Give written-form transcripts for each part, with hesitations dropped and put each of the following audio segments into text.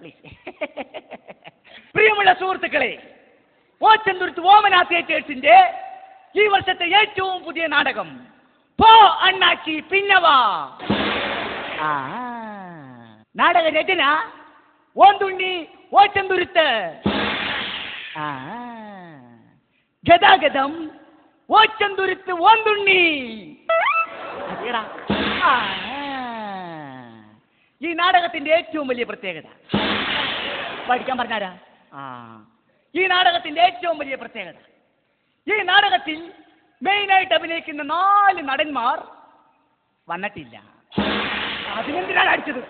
Please. പ്രിയമുള്ള സുഹൃത്തുക്കളെ, ഓച്ചന്തുരുത്ത് ഓമന തിയേറ്റേഴ്സിന്റെ ഈ വർഷത്തെ ഏറ്റവും പുതിയ നാടകം പോ അണ്ണാച്ചി പിന്നവാ. നാടക രചന ഓന്തുണ്ണി ഓച്ചന്തുരുത്ത്. ഗതാഗതം ഓച്ചന്തുരുത്ത് ഓന്തുണ്ണി. ഈ നാടകത്തിന്റെ ഏറ്റവും വലിയ പ്രത്യേകത പഠിക്കാൻ പറഞ്ഞാരാ? ഈ നാടകത്തിന്റെ ഏറ്റവും വലിയ പ്രത്യേകത, ഈ നാടകത്തിൽ മെയിനായിട്ട് അഭിനയിക്കുന്ന 4 നടന്മാർ വന്നിട്ടില്ല. അതിനെന്തിനാണ് അടിച്ചത്?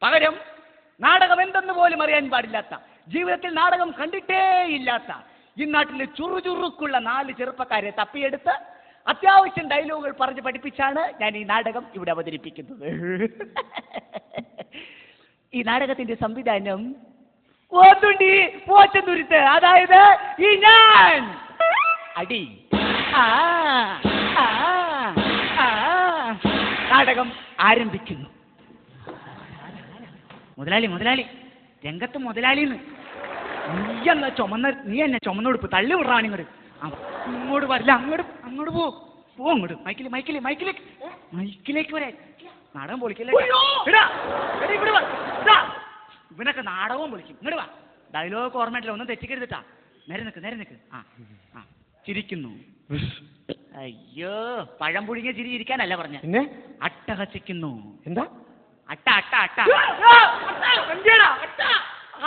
പകരം നാടകം എന്തെന്ന് പോലും അറിയാൻ പാടില്ലാത്ത, ജീവിതത്തിൽ നാടകം കണ്ടിട്ടേ ഇല്ലാത്ത ഈ നാട്ടിലെ ചുറുചുറുക്കുള്ള 4 ചെറുപ്പക്കാരെ തപ്പിയെടുത്ത് അത്യാവശ്യം ഡയലോഗുകൾ പറഞ്ഞ് പഠിപ്പിച്ചാണ് ഞാൻ ഈ നാടകം ഇവിടെ അവതരിപ്പിക്കുന്നത്. ഈ നാടകത്തിന്റെ സംവിധാനം ഓന്തുണ്ണി ഓച്ചന്തുരുത്ത്, അതായത് ഈ ഞാൻ. അടി. നാടകം ആരംഭിക്കുന്നു. മുതലാളി മുതലാളി രംഗത്ത് മുതലാളിന്ന്. നീ എന്നെ ചുമന്നുടുപ്പ് തള്ളി വിടാണ് ഇങ്ങോട്ട്. ഇങ്ങോട്ട് വരില്ല, അങ്ങോട്ട് പോ അങ്ങോട്ട്. മൈക്കിലേക്ക് വരാൻ. നാടകം പൊളിക്കല്ലേ ഇവനൊക്കെ നാടകവും പൊളിക്കും. ഇങ്ങോട്ട് വാ. ഡയലോഗ് ഓർമ്മയിട്ടില്ല, ഒന്നും തെറ്റിക്കരുതിട്ടാ. നേരെ നിക്ക്. ചിരിക്കുന്നു. അയ്യോ, പഴം പുഴുങ്ങിയ ചിരി ഇരിക്കാനല്ല പറഞ്ഞ, അട്ടഹസിക്കുന്നു. എന്താ അട്ട?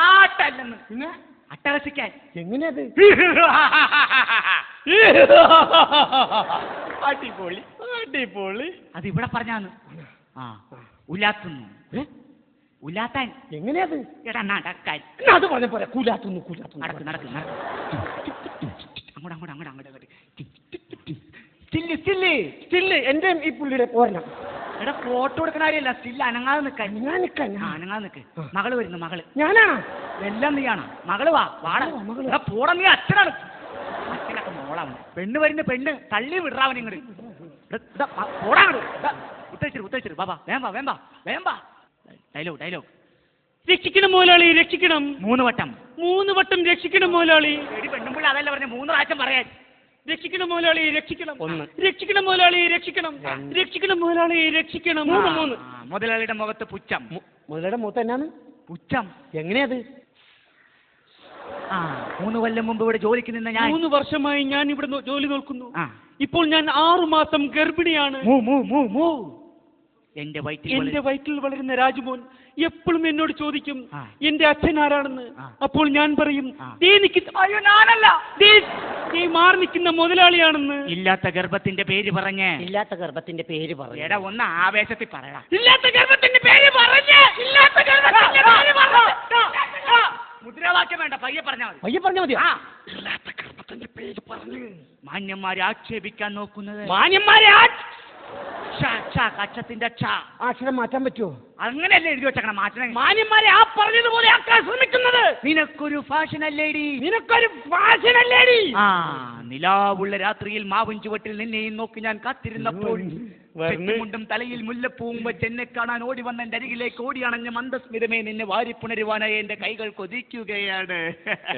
ആട്ടല്ലെന്ന്, അട്ടഹസിക്കാൻ. എങ്ങനെയത്? അടിപൊളി. അത് ഇവിടെ പറഞ്ഞാന്ന്. ഉലാത്തുന്നു. ഉലാത്താൻ എങ്ങനെയത്? എടാ നടക്കാൻ. അത് പറഞ്ഞ പോലെ കുലാത്തുന്നു. നടക്ക്. അങ്ങോട്ട്. സ്റ്റില്ല്. എന്റെ ഈ പുള്ളിയുടെ പോരണം. എടാ ഫോട്ടോ എടുക്കണ കാര്യമല്ല, സ്റ്റില്ല്. അനങ്ങാതെ നിൽക്കാൻ. മകള് വരുന്നു. മകള് ഞാനാ? എല്ലാം നീയാണ്. മകള് വാടാ പോടാ. നീ അച്ഛനാണ്. അച്ഛനൊക്കെ മോളാണ്. പെണ്ണ് വരുന്ന പെണ്ണ് തള്ളി വിടാവൻ ഇങ്ങോട്ട്. പോടാ ഉത്തരിച്ചിട്ട് ബാബാ വേമ്പാ. ഡയലോഗ്. രക്ഷിക്കണം മുതലാളി, രക്ഷിക്കണം. 3 വട്ടം രക്ഷിക്കണം മുതലാളി. പെണ്ണുമ്പിള്ള അതല്ല പറഞ്ഞ 3 പ്രാവശ്യം പറയാൻ. രക്ഷിക്കണം മുതലാളി, രക്ഷിക്കണം. രക്ഷിക്കണം മുതലാളി, രക്ഷിക്കണം. രക്ഷിക്കണം മുതലാളി, രക്ഷിക്കണം. 3. മുതലാളിയുടെ മുഖത്ത് പുച്ഛം. മുതലാളിയുടെ മുഖത്ത് എന്നാണ് പുച്ഛം? എങ്ങനെയത്? 3 കൊല്ലം മുമ്പ് ഇവിടെ ജോലിക്ക് നിന്ന ഞാൻ. 3 വർഷമായി ഞാൻ ഇവിടെ ജോലി നോക്കുന്നു. ഇപ്പോൾ ഞാൻ 6 മാസം ഗർഭിണിയാണ്. എന്റെ വയറ്റിൽ വളരുന്ന രാജുമോൻ എപ്പോഴും എന്നോട് ചോദിക്കും എന്റെ അച്ഛൻ ആരാണെന്ന്. അപ്പോൾ ഞാൻ പറയും, അയ്യോ ഞാനല്ല, നീ മാറി നിൽക്കുന്ന മുതലാളിയാണെന്ന്. ഇല്ലാത്ത ഗർഭത്തിന്റെ പേര് പറഞ്ഞ്. എടാ ഒന്ന് ആവേശത്തിൽ പറയടാ. ഇല്ലാത്ത ഗർഭത്തിന്റെ പേര് പറഞ്ഞ്. മുദ്രാവാക്യം വേണ്ട, പയ്യെ പറഞ്ഞാൽ മതി. ഇല്ലാത്ത ഗർഭത്തിന്റെ പേര് പറഞ്ഞ് മാന്യന്മാരെ ആക്ഷേപിക്കാൻ നോക്കുന്നത്. അക്ഷരത്തിന്റെ അക്ഷരം മാറ്റാൻ പറ്റുമോ? അങ്ങനെയല്ലേ എഴുതി വെച്ചേക്കണം. മാറ്റണം. മാന്യന്മാരെ ആ പറഞ്ഞതുപോലെ ആക്കാൻ ശ്രമിക്കുന്നത്. നിനക്കൊരു ഫാഷനല്ലേടി. നിലാവുള്ള രാത്രിയിൽ മാവും ചുവട്ടിൽ നിന്നെയും നോക്കി ഞാൻ കാത്തിരുന്നപ്പോൾ മുണ്ടും തലയിൽ മുല്ലപ്പൂവും വെച്ച് എന്നെ കാണാൻ ഓടി വന്ന എന്റെ അരികിലേക്ക് ഓടിയാണഞ്ഞ മന്ദസ്മിതമേ, നിന്നെ വാരിപ്പുണരുവാനായി എന്റെ കൈകൾ കൊതിക്കുകയാണ്.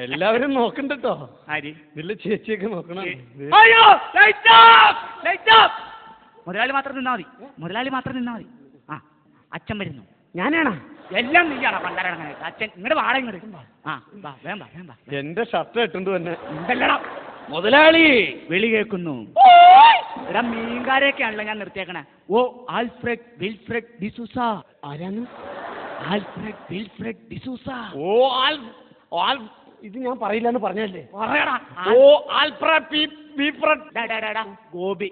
എല്ലാവരും നോക്കണ്ടോ? ആര്? ചേച്ചിയൊക്കെ നോക്കണം. മുതലാളി മാത്രം നിന്നാ മതി. അച്ഛൻ വരുന്നു. ഞാനാണോ? എല്ലാം നീയാണോ? പണ്ടാരങ്ങനെ അച്ഛൻ ഇങ്ങോട്ട് വാടക ഇങ്ങോട്ട്. എന്റെ ഷർട്ട് ഇട്ടുണ്ട് തന്നെ. എന്തല്ലടാ മുതലാളി വിളി കേൾക്കുന്നു. എടാ മീൻകാരെയൊക്കെയാണല്ലോ ഞാൻ നിർത്തിയേക്കണേ. ഓ ആൽഫ്രഡ് വിൽഫ്രഡ് ഡിസൂസ. ആരാണ്? Alfred Wilfred D'Souza. ഇത് ഞാൻ പറയില്ലെന്ന് പറഞ്ഞല്ലേ. പറയടാ. ഓ ആൽഫ്രഡ് വിൽഫ്രഡ് ഗോപി.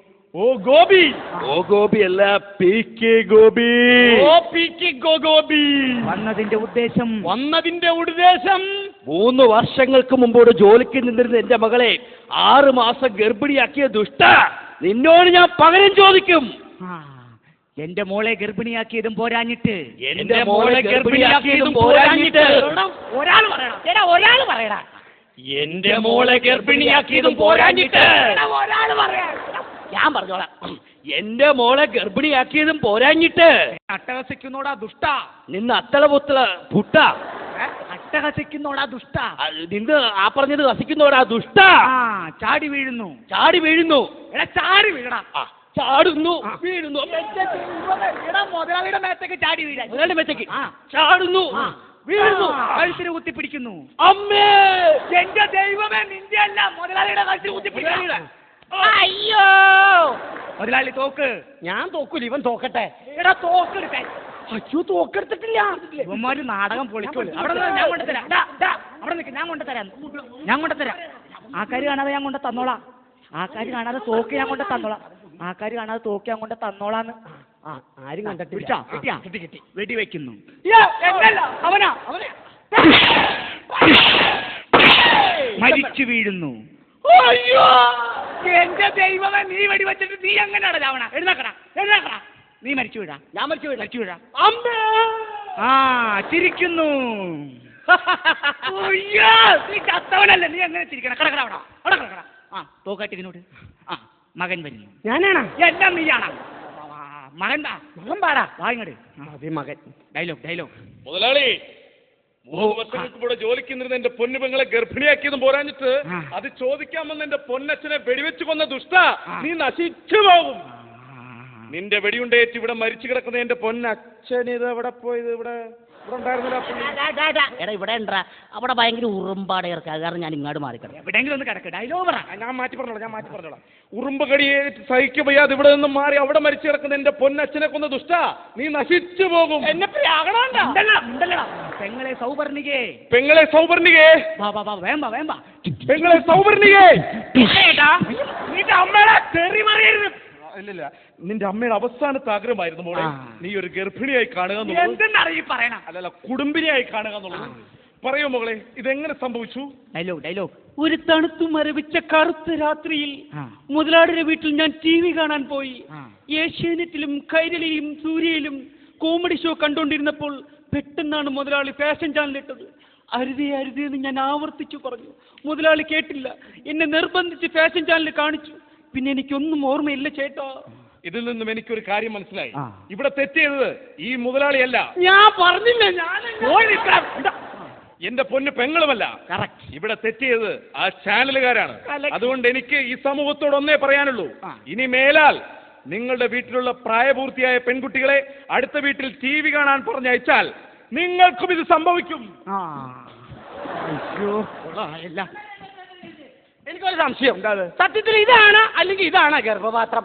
ഗോപി അല്ല, പി.കെ. ഗോപി. വന്നതിന്റെ ഉദ്ദേശം 3 വർഷങ്ങൾക്ക് മുമ്പോട് ജോലിക്ക് നിന്നിരുന്ന എന്റെ മകളെ 6 മാസം ഗർഭിണിയാക്കിയ ദുഷ്ട, നിന്നോട് ഞാൻ പകരം ചോദിക്കും. എന്റെ മോളെ ഗർഭിണിയാക്കിയതും പോരാഞ്ഞിട്ട് ഒരാൾ പറയടാ. എന്റെ മോളെ ഗർഭിണിയാക്കിയതും പോരാഞ്ഞിട്ട് ഞാൻ പറഞ്ഞോളാം. എന്റെ മോളെ ഗർഭിണിയാക്കിയതും പോരാഞ്ഞിട്ട് അട്ടഹസിക്കുന്നോടാ ദുഷ്ട. നിന്ന് അത്തള പൊത്തള പുട്ട. അട്ടഹസിക്കുന്നോടാ ദുഷ്ട. നിന്ന് ആ പറഞ്ഞത് ഹസിക്കുന്നോടാ ദുഷ്ട. ചാടി വീഴുന്നു. ചാടി വീഴുന്നു. എടാ ചാടി വീഴടാ. ചാടുന്നു വീഴുന്നു. മുതലാളിയുടെ മേത്തേക്ക് ചാടി വീഴാൻ. മുതലാളിയുടെ മേത്തേക്ക് ചാടുന്നു വീഴുന്നു. കഴുത്തിന് കുത്തിപ്പിടിക്കുന്നു. അമ്മേ എന്റെ ദൈവമേ, നിന്റെ അല്ല, മുതലാളിയുടെ കഴുത്തിന് കുത്തിപ്പിടിക്കുന്നു. അയ്യോ മുതലാളി തോക്ക്. ഞാൻ തോക്കൂല, ഇവൻ തോക്കട്ടെ. എടാ തോക്ക് എടുക്കാൻ. അയ്യോ തോക്കെടുത്തിട്ടില്ല. ഇവന്മാര് നാടകം പൊളിക്കുള്ളൂ. അവിടെ ഞാൻ കൊണ്ടുതരാം. അവിടെ നിൽക്ക്, ഞാൻ കൊണ്ടുതരാം. ഞാൻ കൊണ്ടുതരാം. ആൾക്കാര് കാണാതെ ഞാൻ കൊണ്ട് തന്നോളാം. ആൾക്കാര് കാണാതെ തോക്ക് ഞാൻ കൊണ്ട് തന്നോളാം. ആൾക്കാര് കാണാതെ തോക്ക് ഞാൻ കൊണ്ട് തന്നോളാന്ന്. ആരും കണ്ടിട്ടില്ല. കിട്ടി. വെടി വെക്കുന്നു. അവനാ മരിച്ചു വീഴുന്നു. അയ്യോ എന്റെ ദൈവമേ, നീ വെടി വെച്ചിട്ട് നീ എങ്ങനെയാണ് ചാവണ? എഴുന്നേക്കടാ. നീ മരിച്ചു വീഴാ. ഞാൻ മരിച്ചു വീഴാ. അമ്മേ ചിരിക്കുന്നു. നീ ചത്തവനല്ലേ, നീ എങ്ങനെ ചിരിക്കണം? കിടക്കട അവിടെ കിടക്കട. തോക്കാട്ടിനോട് മകൻ വരുന്നു. ഞാനാണ്. എല്ലാം നീയാണ്. മകൻ പാടാ. വാങ്ങട്. മകൻ. ഡയലോഗ്. മുതലാളി, 3 വർഷങ്ങൾക്ക് കൂടെ ജോലിക്ക് നിന്നിരുന്ന എന്റെ പൊന്നു പെങ്ങളെ ഗർഭിണിയാക്കിയതും പോരാഞ്ഞിട്ട് അത് ചോദിക്കാമെന്ന് എന്റെ പൊന്നച്ഛനെ വെടിവെച്ച് കൊന്ന ദുഷ്ട, നീ നശിച്ചു പോകും. നിന്റെ വെടിയുണ്ടേറ്റ് ഇവിടെ മരിച്ചു കിടക്കുന്ന എന്റെ പൊന്നച്ഛൻ ഇത് എവിടെ പോയത്? ഇവിടെ എടാ ഇവിടെ ഉണ്ടാ. അവിടെ ഭയങ്കര ഉറുമ്പാടെ ഇറക്കുക. കാരണം ഞാൻ ഇങ്ങോട്ട് മാറിക്കണം. എവിടെയെങ്കിലും ഒന്ന് കിടക്ക്. ഡയലോഗ് പറ. ഞാൻ മാറ്റി പറഞ്ഞോളാം. ഉറുമ്പ് കടിയേറ്റ് സഹിക്കുക വയ്യാതെ ഇവിടെ നിന്നും മാറി അവിടെ മരിച്ചു കിടക്കുന്ന എന്റെ പൊന്നച്ഛനെ കൊന്ന ദുഷ്ട, നീ നശിച്ചു പോകും. എന്നെ പെങ്ങളെ സൗവർണികേ. വേമ്പ പെങ്ങളെ സൗവർണികേ. നിന്റെ അമ്മയുടെ തെറി മറിയരുത്. ഇല്ല, നിന്റെ അമ്മയുടെ അവസാനത്തെ ആഗ്രഹമായിരുന്നു മോളെ നീ ഒരു ഗർഭിണിയായി കാണുക പറയണം. അല്ലല്ല, കുടുംബിനിയായി കാണുക എന്നുള്ളത്. പറയൂ മകളെ, ഇതെങ്ങനെ സംഭവിച്ചു? ഡയലോഗ്. ഒരു തണുത്തു മരവിച്ച കറുത്ത രാത്രിയിൽ മുതലാളിയുടെ വീട്ടിൽ ഞാൻ TV കാണാൻ പോയി. ഏഷ്യാനെറ്റിലും കൈരളിയിലും സൂര്യയിലും കോമഡി ഷോ കണ്ടുകൊണ്ടിരുന്നപ്പോൾ പെട്ടെന്നാണ് മുതലാളി ഫാഷൻ ചാനലിട്ടത്. അരുതേ എന്ന് ഞാൻ ആവർത്തിച്ചു പറഞ്ഞു. മുതലാളി കേട്ടില്ല. എന്നെ നിർബന്ധിച്ച് ഫാഷൻ ചാനൽ കാണിച്ചു. പിന്നെ എനിക്കൊന്നും ഓർമ്മയില്ല ചേട്ടാ. ഇതിൽ നിന്നും എനിക്കൊരു കാര്യം മനസ്സിലായി. ഇവിടെ തെറ്റിയത് ഈ മുതലാളിയല്ല. ഞാൻ പറഞ്ഞില്ല. എന്റെ പൊന്ന് പെങ്ങളുമല്ല. ഇവിടെ തെറ്റിയത് ആ ചാനലുകാരാണ്. അതുകൊണ്ട് എനിക്ക് ഈ സമൂഹത്തോട് ഒന്നേ പറയാനുള്ളൂ, ഇനി മേലാൽ നിങ്ങളുടെ വീട്ടിലുള്ള പ്രായപൂർത്തിയായ പെൺകുട്ടികളെ അടുത്ത വീട്ടിൽ TV കാണാൻ പറഞ്ഞയച്ചാൽ നിങ്ങൾക്കും ഇത് സംഭവിക്കും. എനിക്കൊരു സംശയം. സത്യത്തിൽ ഇതാണ് അല്ലെങ്കിൽ ഇതാണ് ഗർഭപാത്രം?